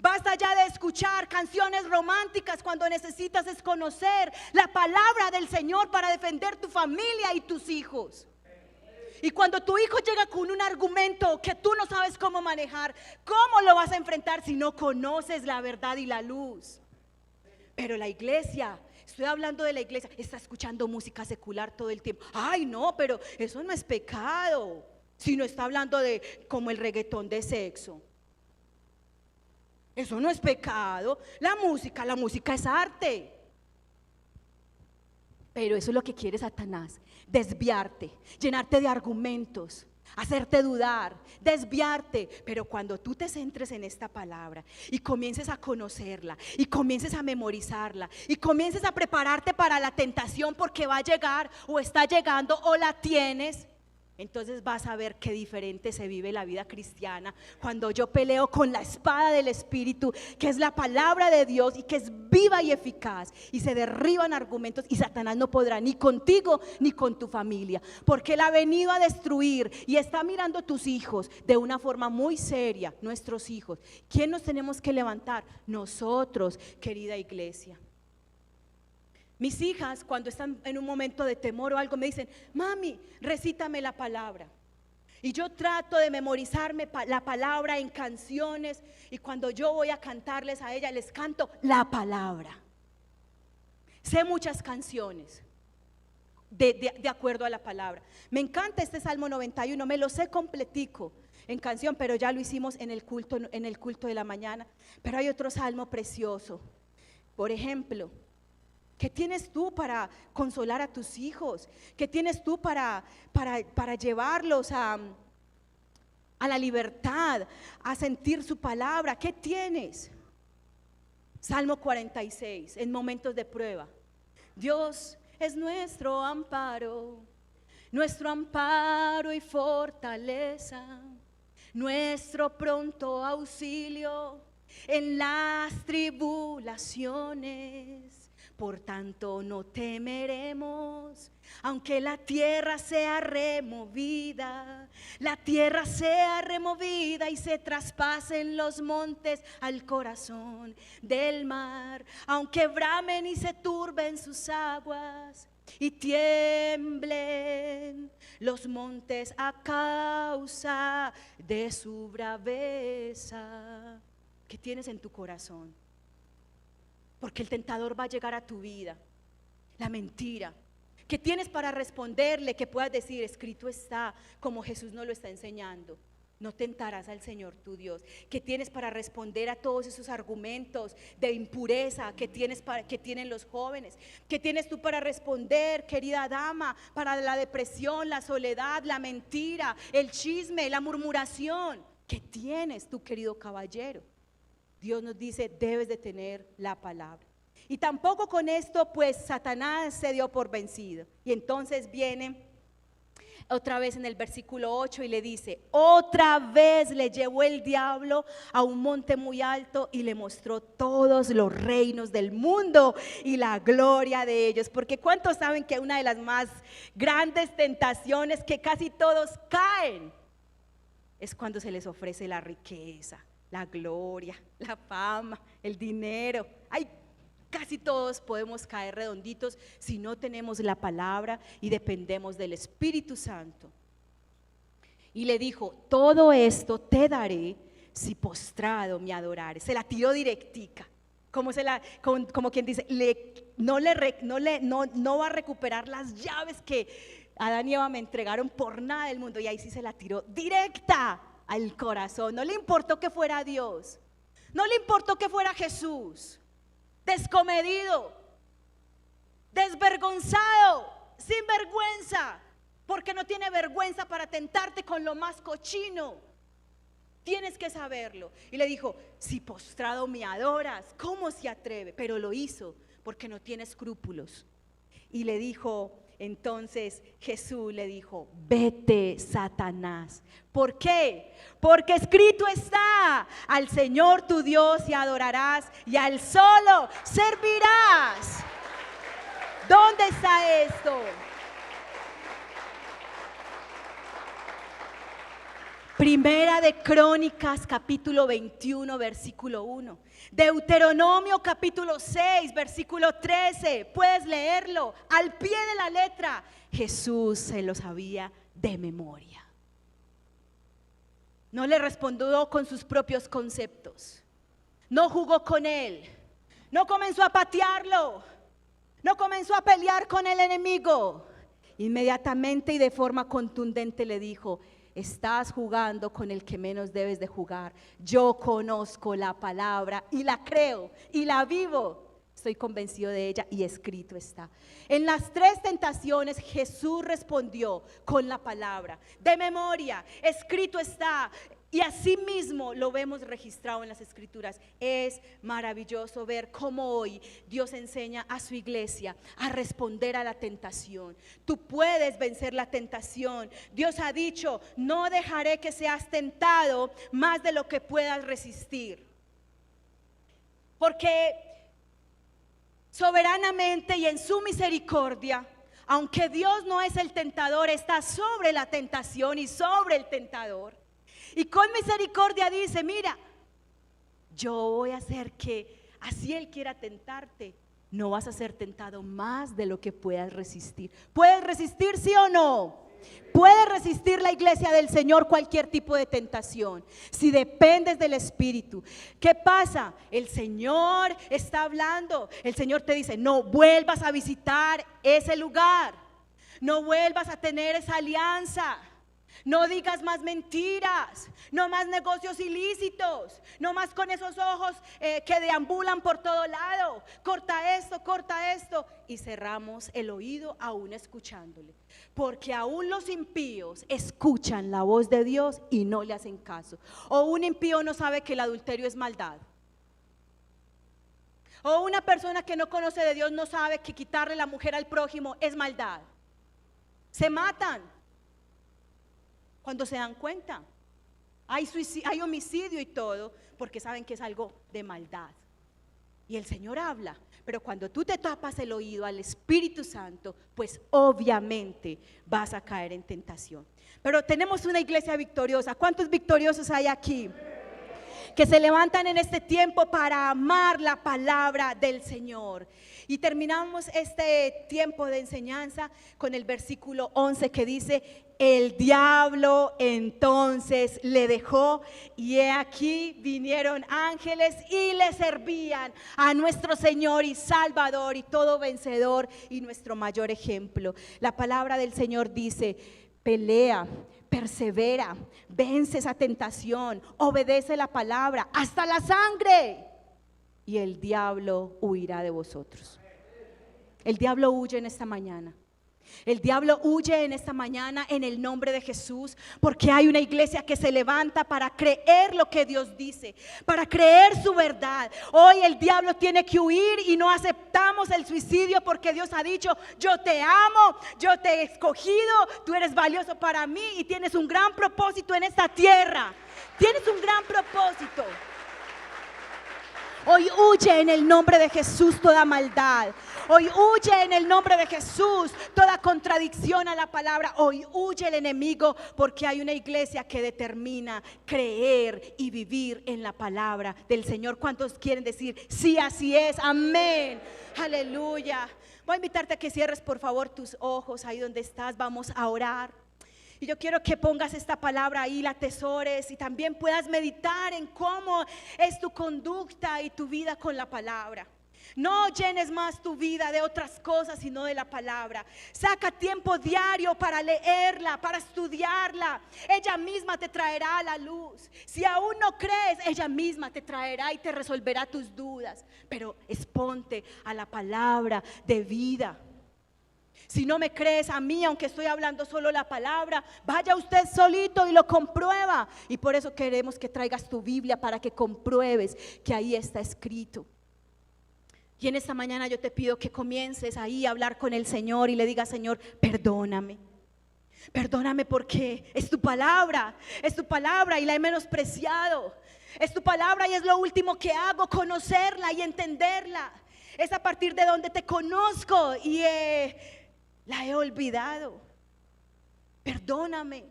Basta ya de escuchar canciones románticas cuando necesitas es conocer la palabra del Señor para defender tu familia y tus hijos. Y cuando tu hijo llega con un argumento que tú no sabes cómo manejar, ¿cómo lo vas a enfrentar si no conoces la verdad y la luz? Pero la iglesia, estoy hablando de la iglesia, está escuchando música secular todo el tiempo. Ay, no, pero eso no es pecado, si no está hablando de como el reggaetón de sexo. Eso no es pecado. La música es arte. Pero eso es lo que quiere Satanás: desviarte, llenarte de argumentos, hacerte dudar, desviarte. Pero cuando tú te centres en esta palabra y comiences a conocerla y comiences a memorizarla y comiences a prepararte para la tentación, porque va a llegar o está llegando o la tienes, Entonces vas a ver qué diferente se vive la vida cristiana cuando yo peleo con la espada del Espíritu, que es la palabra de Dios y que es viva y eficaz, y se derriban argumentos y Satanás no podrá ni contigo ni con tu familia, porque él ha venido a destruir y está mirando a tus hijos de una forma muy seria, nuestros hijos. ¿Quién nos tenemos que levantar? Nosotros, querida iglesia. Mis hijas, cuando están en un momento de temor o algo, me dicen: mami, recítame la palabra. Y yo trato de memorizarme la palabra en canciones, y cuando yo voy a cantarles a ellas, les canto la palabra. Sé muchas canciones de acuerdo a la palabra. Me encanta este Salmo 91, me lo sé completico en canción, pero ya lo hicimos en el culto de la mañana. Pero hay otro salmo precioso. Por ejemplo, ¿qué tienes tú para consolar a tus hijos? ¿Qué tienes tú para llevarlos a la libertad, a sentir su palabra? ¿Qué tienes? Salmo 46, en momentos de prueba. Dios es nuestro amparo y fortaleza, nuestro pronto auxilio en las tribulaciones. Por tanto no temeremos, aunque la tierra sea removida y se traspasen los montes al corazón del mar, aunque bramen y se turben sus aguas y tiemblen los montes a causa de su braveza. ¿Qué tienes en tu corazón? Porque el tentador va a llegar a tu vida, la mentira. ¿Qué tienes para responderle? Que puedas decir: escrito está, como Jesús nos lo está enseñando. No tentarás al Señor tu Dios. ¿Qué tienes para responder a todos esos argumentos de impureza que tienen los jóvenes? ¿Qué tienes tú para responder, querida dama, para la depresión, la soledad, la mentira, el chisme, la murmuración? ¿Qué tienes tú, querido caballero? Dios nos dice: debes de tener la palabra. Y tampoco con esto pues Satanás se dio por vencido. Y entonces viene otra vez en el versículo 8 y le dice: otra vez le llevó el diablo a un monte muy alto y le mostró todos los reinos del mundo y la gloria de ellos. Porque ¿cuántos saben que una de las más grandes tentaciones que casi todos caen es cuando se les ofrece la riqueza, la gloria, la fama, el dinero? Casi todos podemos caer redonditos si no tenemos la palabra y dependemos del Espíritu Santo. Y le dijo: todo esto te daré si postrado me adorares. Se la tiró directica, como quien dice, no va a recuperar las llaves que Adán y Eva me entregaron por nada del mundo. Y ahí sí se la tiró directa al corazón. No le importó que fuera Dios, no le importó que fuera Jesús. Descomedido, desvergonzado, sin vergüenza, porque no tiene vergüenza para tentarte con lo más cochino. Tienes que saberlo. Y le dijo: si postrado me adoras, ¿cómo se atreve? Pero lo hizo porque no tiene escrúpulos. Y le dijo, entonces Jesús le dijo: vete, Satanás. ¿Por qué? Porque escrito está: al Señor tu Dios y adorarás, y al solo servirás. ¿Dónde está esto? Primera de Crónicas, capítulo 21, versículo 1. Deuteronomio, capítulo 6, versículo 13. Puedes leerlo al pie de la letra. Jesús se lo sabía de memoria. No le respondió con sus propios conceptos. No jugó con él. No comenzó a patearlo. No comenzó a pelear con el enemigo. Inmediatamente y de forma contundente le dijo: estás jugando con el que menos debes de jugar. Yo conozco la palabra y la creo y la vivo. Estoy convencido de ella y escrito está. En las tres tentaciones Jesús respondió con la palabra, de memoria. Escrito está. Y así mismo lo vemos registrado en las Escrituras. Es maravilloso ver cómo hoy Dios enseña a su iglesia a responder a la tentación. Tú puedes vencer la tentación. Dios ha dicho: no dejaré que seas tentado más de lo que puedas resistir. Porque soberanamente y en su misericordia, aunque Dios no es el tentador, está sobre la tentación y sobre el tentador. Y con misericordia dice: mira, yo voy a hacer que, así Él quiera tentarte, no vas a ser tentado más de lo que puedas resistir. ¿Puedes resistir, sí o no? ¿Puede resistir la iglesia del Señor cualquier tipo de tentación? Si dependes del Espíritu. ¿Qué pasa? El Señor está hablando. El Señor te dice: no vuelvas a visitar ese lugar, no vuelvas a tener esa alianza, no digas más mentiras, no más negocios ilícitos, no más con esos ojos que deambulan por todo lado. Corta esto, y cerramos el oído aún escuchándole, porque aún los impíos escuchan la voz de Dios y no le hacen caso. O un impío no sabe que el adulterio es maldad. O una persona que no conoce de Dios no sabe que quitarle la mujer al prójimo es maldad. Se matan cuando se dan cuenta. Hay homicidio y todo, porque saben que es algo de maldad. Y el Señor habla, pero cuando tú te tapas el oído al Espíritu Santo, pues obviamente vas a caer en tentación. Pero tenemos una iglesia victoriosa. ¿Cuántos victoriosos hay aquí? Que se levantan en este tiempo para amar la palabra del Señor. Y terminamos este tiempo de enseñanza con el versículo 11 que dice: el diablo entonces le dejó, y he aquí vinieron ángeles y le servían a nuestro Señor y Salvador y todo vencedor y nuestro mayor ejemplo. La palabra del Señor dice: pelea, persevera, vence esa tentación, obedece la palabra hasta la sangre, y el diablo huirá de vosotros. El diablo huye en esta mañana. El diablo huye en esta mañana en el nombre de Jesús, porque hay una iglesia que se levanta para creer lo que Dios dice, para creer su verdad. Hoy el diablo tiene que huir y no aceptamos el suicidio, porque Dios ha dicho: yo te amo, yo te he escogido, tú eres valioso para mí y tienes un gran propósito en esta tierra. Tienes un gran propósito. Hoy huye en el nombre de Jesús toda maldad. Hoy huye en el nombre de Jesús toda contradicción a la palabra. Hoy huye el enemigo, porque hay una iglesia que determina creer y vivir en la palabra del Señor. ¿Cuántos quieren decir: sí, así es? Amén. Aleluya. Voy a invitarte a que cierres por favor tus ojos ahí donde estás. Vamos a orar. Y yo quiero que pongas esta palabra ahí, la atesores, y también puedas meditar en cómo es tu conducta y tu vida con la palabra. No llenes más tu vida de otras cosas sino de la palabra. Saca tiempo diario para leerla, para estudiarla. Ella misma te traerá a la luz. Si aún no crees, ella misma te traerá y te resolverá tus dudas. Pero exponte a la palabra de vida. Si no me crees a mí, aunque estoy hablando solo la palabra, vaya usted solito y lo comprueba. Y por eso queremos que traigas tu Biblia, para que compruebes que ahí está escrito. Y en esta mañana yo te pido que comiences ahí a hablar con el Señor y le digas: Señor, perdóname. Perdóname, porque es tu palabra y la he menospreciado. Es tu palabra y es lo último que hago, conocerla y entenderla. Es a partir de donde te conozco y la he olvidado. Perdóname.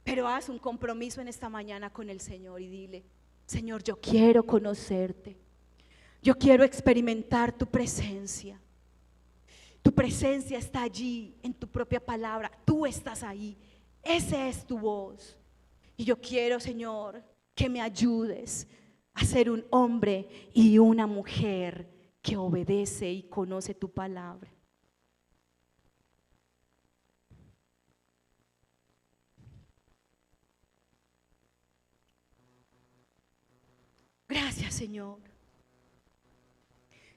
Pero haz un compromiso en esta mañana con el Señor y dile: Señor, yo quiero conocerte. Yo quiero experimentar tu presencia. Tu presencia está allí en tu propia palabra. Tú estás ahí. Esa es tu voz. Y yo quiero, Señor, que me ayudes a ser un hombre y una mujer que obedece y conoce tu palabra. Gracias, Señor.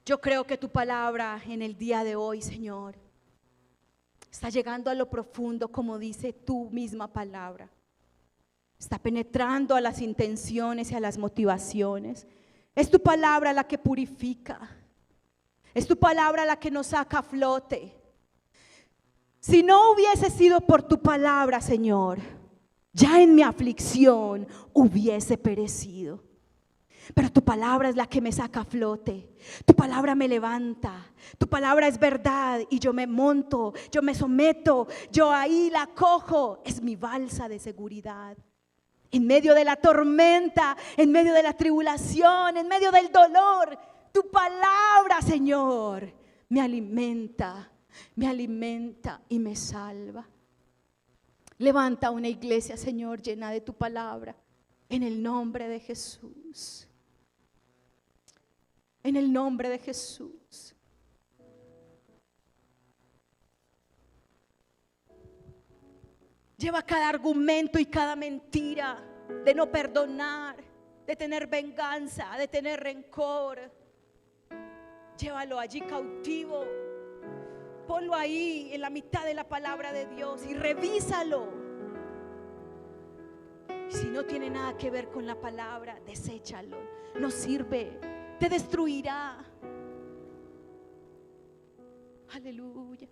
Yo creo que tu palabra en el día de hoy, Señor, está llegando a lo profundo, como dice tu misma palabra. Está penetrando a las intenciones y a las motivaciones. Es tu palabra la que purifica. Es tu palabra la que nos saca a flote. Si no hubiese sido por tu palabra, Señor, ya en mi aflicción hubiese perecido. Pero tu palabra es la que me saca a flote. Tu palabra me levanta. Tu palabra es verdad y yo me monto, yo me someto, yo ahí la cojo. Es mi balsa de seguridad. En medio de la tormenta, en medio de la tribulación, en medio del dolor, tu palabra, Señor, me alimenta y me salva. Levanta una iglesia, Señor, llena de tu palabra, en el nombre de Jesús. En el nombre de Jesús. Lleva cada argumento y cada mentira de no perdonar, de tener venganza, de tener rencor. Llévalo allí cautivo. Ponlo ahí en la mitad de la palabra de Dios y revísalo. Si no tiene nada que ver con la palabra, deséchalo. No sirve, te destruirá. Aleluya.